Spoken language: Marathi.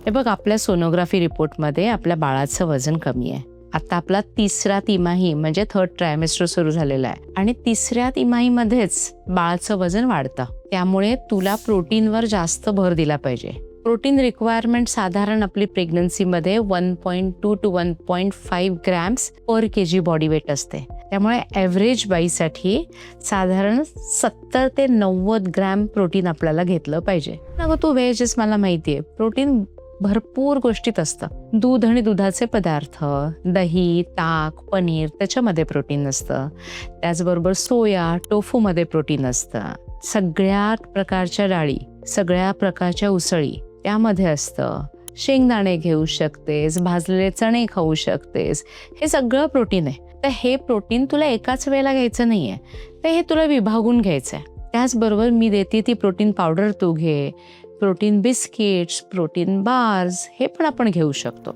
हे बघ, आपल्या सोनोग्राफी रिपोर्टमध्ये आपल्या बाळाचं वजन कमी आहे. आता आपला तिसरा तिमाही म्हणजे 3rd ट्रायमेस्टर सुरू झालेला आहे आणि तिसऱ्या तिमाहीमध्येच बाळाचं वजन वाढतं. त्यामुळे तुला प्रोटीनवर जास्त भर दिला पाहिजे. प्रोटीन रिक्वायरमेंट साधारण आपली प्रेग्नन्सीमध्ये 1.2 to 1.5 ग्रॅम्स पर kg बॉडी वेट असते. त्यामुळे ॲव्हरेज बाईसाठी साधारण 70 ते 90 ग्रॅम प्रोटीन आपल्याला घेतलं पाहिजे. अगं तू व्हेजच, मला माहिती आहे. प्रोटीन भरपूर गोष्टीत असतं. दूध आणि दुधाचे पदार्थ, दही, ताक, पनीर त्याच्यामध्ये प्रोटीन असतं. त्याचबरोबर सोया, टोफूमध्ये प्रोटीन असतं. सगळ्या प्रकारच्या डाळी, सगळ्या प्रकारच्या उसळी त्यामध्ये असतं. शेंगदाणे घेऊ शकतेस, भाजलेले चणे खाऊ शकतेस. हे सगळं प्रोटीन आहे. तर हे प्रोटीन तुला एकाच वेळेला घ्यायचं नाही आहे, तर हे तुला विभागून घ्यायचं आहे. त्याचबरोबर मी देते ती प्रोटीन पावडर तू घे, प्रोटीन बिस्किट्स, प्रोटीन बार्स हे पण आपण घेऊ शकतो.